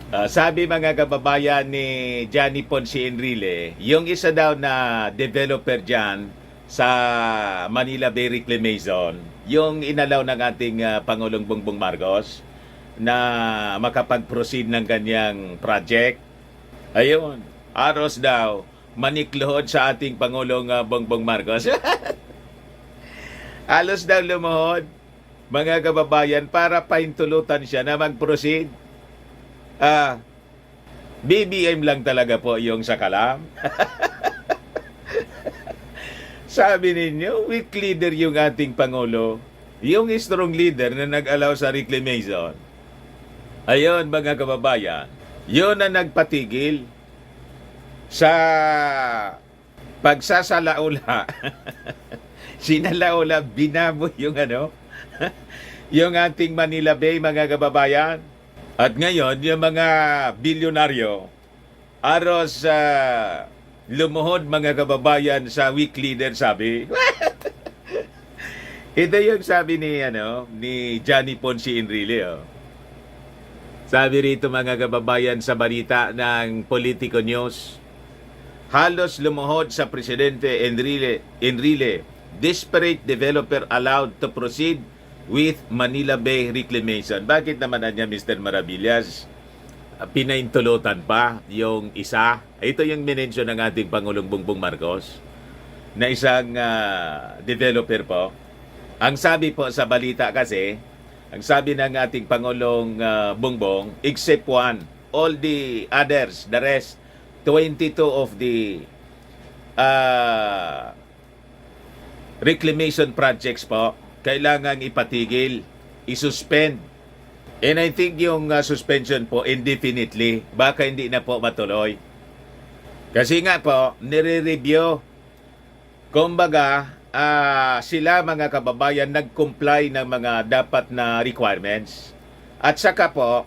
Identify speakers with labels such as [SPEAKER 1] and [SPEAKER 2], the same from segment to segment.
[SPEAKER 1] Sabi mga kababayan ni Johnny Ponce Enrile, yung isa daw na developer dyan sa Manila Bay Reclamation, yung inalaw ng ating Pangulong Bongbong Marcos na makapag-proceed ng kanyang project. Ayun, aros daw, maniklohod sa ating Pangulong Bongbong Marcos. Alos daw lumuhod, mga kababayan, para paintulutan siya na mag-proceed. BBM lang talaga po yung sakalam. Sabi ninyo, weak leader yung ating Pangulo. Yung strong leader na nag-allow sa reclamation. Ayun mga kababayan, yun na nagpatigil sa pagsasalaula. Sinalaula, binaboy yung yung ating Manila Bay mga kababayan. At ngayon, yung mga bilyonaryo, aros lumuhod mga kababayan sa weak leader, sabi. Ito yung sabi ni Johnny Ponce Enrile. Oh. Sabi rito mga kababayan sa balita ng Politico News, halos lumuhod sa Presidente Enrile, desperate developer allowed to proceed with Manila Bay Reclamation. Bakit naman niya, Mr. Maravillas? Pinaintulutan pa yung isa. Ito yung minensyon ng ating Pangulong Bongbong Marcos na isang developer po. Ang sabi po sa balita kasi, ang sabi ng ating Pangulong Bongbong, except one, all the others, the rest, 22 of the reclamation projects po, kailangang ipatigil, isuspend. And I think yung suspension po indefinitely, baka hindi na po matuloy. Kasi nga po, nire-review. Kumbaga, sila mga kababayan nag-comply ng mga dapat na requirements. At saka po,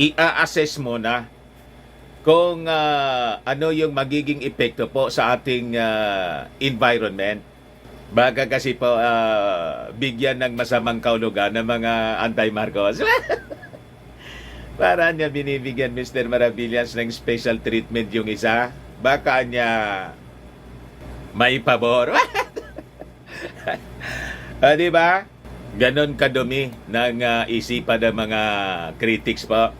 [SPEAKER 1] i-assess muna kung ano yung magiging epekto po sa ating environment. Baka kasi po bigyan ng masamang kaulugan ng mga anti-Marcos. Para niya binibigyan Mr. Maravillas ng special treatment yung isa. Baka niya may pabor. Di ba? Ganon kadumi ng isipan ng mga critics po.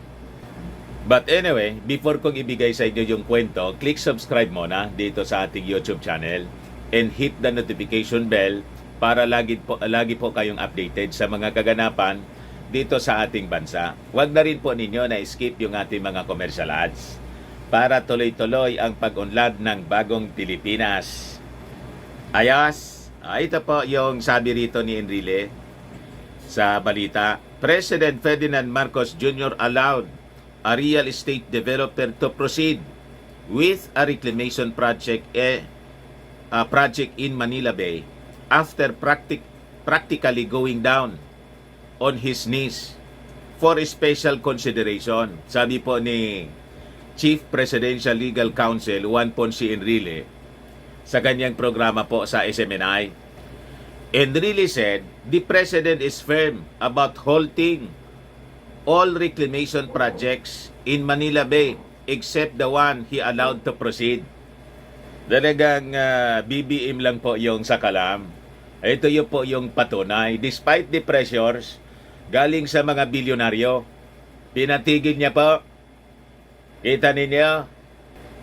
[SPEAKER 1] But anyway, before kong ibigay sa inyo yung kwento, click subscribe muna dito sa ating YouTube channel and hit the notification bell para lagi po kayong updated sa mga kaganapan dito sa ating bansa. Huwag na rin po ninyo na skip yung ating mga commercial ads para tuloy-tuloy ang pag-unlad ng bagong Pilipinas. Ayos! Ito po yung sabi rito ni Enrile sa balita. President Ferdinand Marcos Jr. allowed a real estate developer to proceed with a reclamation project in Manila Bay after practically going down on his knees for special consideration. Sabi po ni Chief Presidential Legal Counsel Juan Ponce Enrile sa kanyang programa po sa SMNI. Enrile said, the President is firm about halting all reclamation projects in Manila Bay except the one he allowed to proceed. Talagang BBM lang po yung sakalam. Ito yung po yung patunay. Despite the pressures galing sa mga bilyonaryo, pinatigil niya po. Kita ninyo?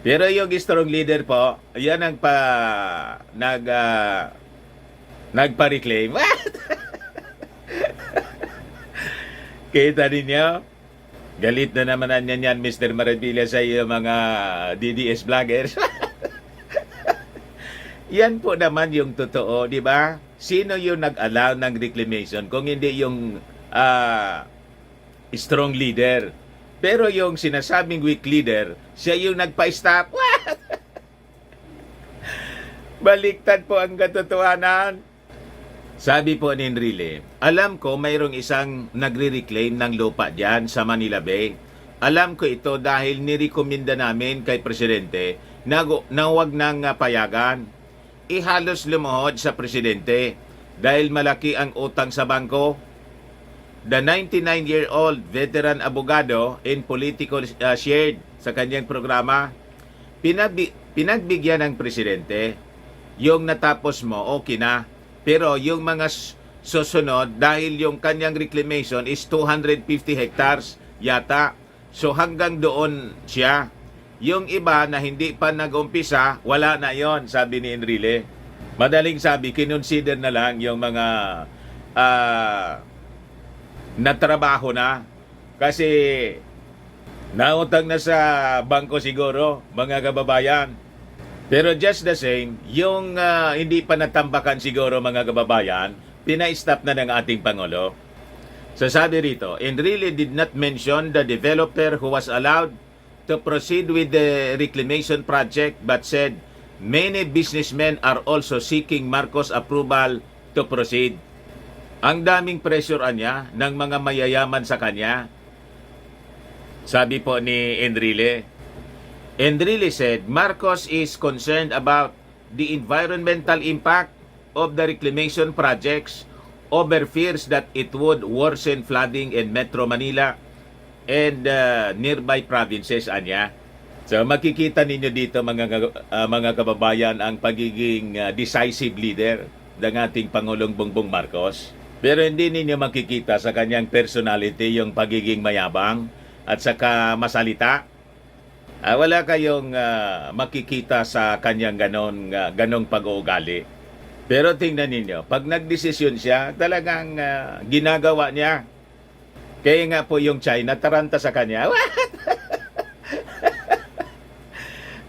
[SPEAKER 1] Pero yung strong leader po, yan ang nagpa-reclaim. Kita ninyo? Galit na naman yan, Mr. Maravilla, sa iyo mga DDS vloggers. Yan po naman yung totoo, di ba? Sino yung nag-allow ng reclamation kung hindi yung strong leader? Pero yung sinasabing weak leader, siya yung nagpa-stop. Baliktad po ang katotohanan. Sabi po ni Enrile, alam ko mayroong isang nagre-reclaim ng lupa dyan sa Manila Bay. Alam ko ito dahil nirekomenda namin kay Presidente na huwag nang payagan. Ihalos lumuhod sa Presidente dahil malaki ang utang sa bangko. the 99-year-old veteran abogado in political shared sa kanyang programa, pinagbigyan ng presidente, yung natapos mo, okay na. Pero yung mga susunod, dahil yung kanyang reclamation is 250 hectares yata. So hanggang doon siya. Yung iba na hindi pa nag-umpisa, wala na yon, sabi ni Enrile. Madaling sabi, kinonsider na lang yung mga natrabaho na. Kasi nautang na sa bangko siguro, mga kababayan. Pero just the same, yung hindi pa natambakan siguro, mga kababayan, pina-stop na ng ating Pangulo. So sabi rito, Enrile did not mention the developer who was allowed to proceed with the reclamation project but said many businessmen are also seeking Marcos approval to proceed. Ang daming pressure niya ng mga mayayaman sa kanya. Sabi po ni Enrile. Enrile said Marcos is concerned about the environmental impact of the reclamation projects over fears that it would worsen flooding in Metro Manila and nearby provinces anya. So makikita ninyo dito mga kababayan ang pagiging decisive leader ng ating Pangulong Bongbong Marcos. Pero hindi ninyo makikita sa kanyang personality yung pagiging mayabang at saka masalita. Wala kayong makikita sa kanyang ganong pag-uugali. Pero tingnan ninyo, pag nagdesisyon siya, talagang ginagawa niya. Kaya nga po yung China, taranta sa kanya.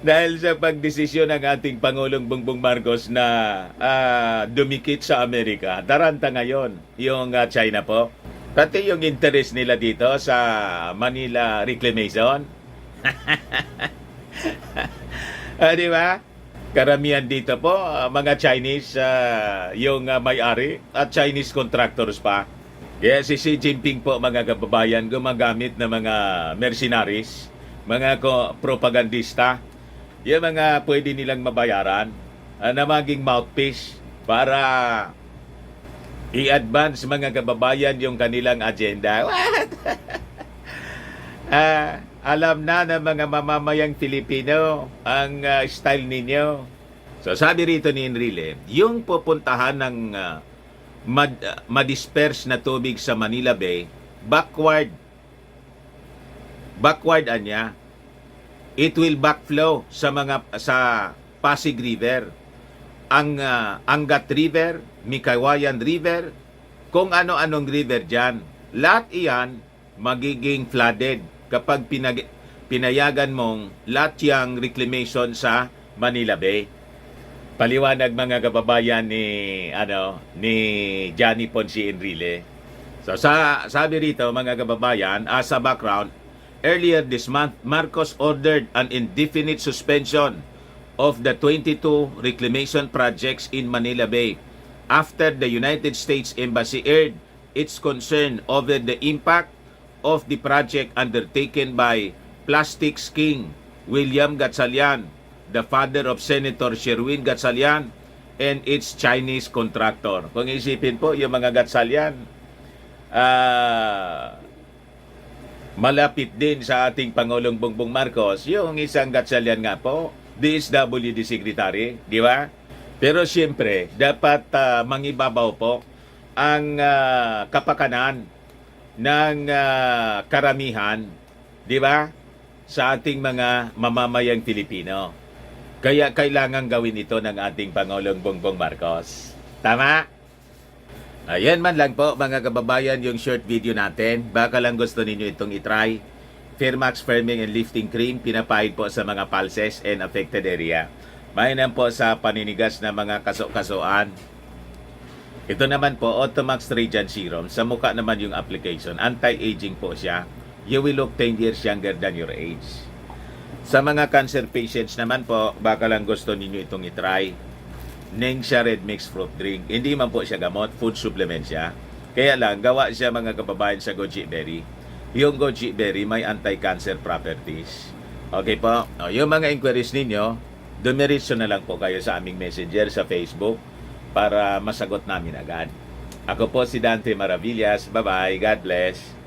[SPEAKER 1] Dahil sa pagdesisyon ng ating Pangulong Bongbong Marcos na dumikit sa Amerika, taranta ngayon yung China po. Pati yung interest nila dito sa Manila Reclamation. Di ba? Karamihan dito po, mga Chinese yung may-ari at Chinese contractors pa. Kaya si Xi Jinping po, mga kababayan, gumagamit ng mga mercenaries, mga propagandista, yung mga pwede nilang mabayaran na maging mouthpiece para i-advance, mga kababayan, yung kanilang agenda. What? Alam na ng mga mamamayang Filipino ang style ninyo. So sabi rito ni Enrile, yung pupuntahan ng madisperse na tubig sa Manila Bay, backward anya, it will backflow sa Pasig River, ang Angat River, Mikawayan River, kung ano-anong river dyan. Lahat iyan magiging flooded kapag pinayagan mong lahat yung reclamation sa Manila Bay. Paliwanag, mga kababayan, ni Johnny Ponce Enrile. So sabi rito, mga kababayan, as a background, earlier this month, Marcos ordered an indefinite suspension of the 22 reclamation projects in Manila Bay after the United States Embassy aired its concern over the impact of the project undertaken by Plastics King William Gatchalian, the father of Senator Sherwin Gatchalian, and its Chinese contractor. Kung isipin po, yung mga Gatchalian, malapit din sa ating Pangulong Bongbong Marcos. Yung isang Gatchalian nga po, DSWD Secretary, di ba? Pero siyempre, dapat mangibabaw po ang kapakanan ng karamihan, di ba, sa ating mga mamamayang Pilipino. Kaya kailangan gawin ito ng ating Pangulong Bongbong Marcos. Tama? Ayan man lang po, mga kababayan, yung short video natin. Baka lang gusto ninyo itong itry. Fairmax Firming and Lifting Cream, pinapahid po sa mga pulses and affected area. Mainam po sa paninigas na mga kaso-kasuan. Ito naman po, Automax Radiant Serum. Sa mukha naman yung application. Anti-aging po siya. You will look 10 years younger than your age. Sa mga cancer patients naman po, baka lang gusto ninyo itong itry. Nengxia Red Mix Fruit Drink. Hindi man po siya gamot, food supplement siya. Kaya lang, gawa siya, mga kababayan, sa goji berry. Yung goji berry may anti-cancer properties. Okay po? Yung mga inquiries ninyo, dumiretso na lang po kayo sa aming messenger sa Facebook para masagot namin agad. Ako po si Dante Maravillas. Bye-bye. God bless.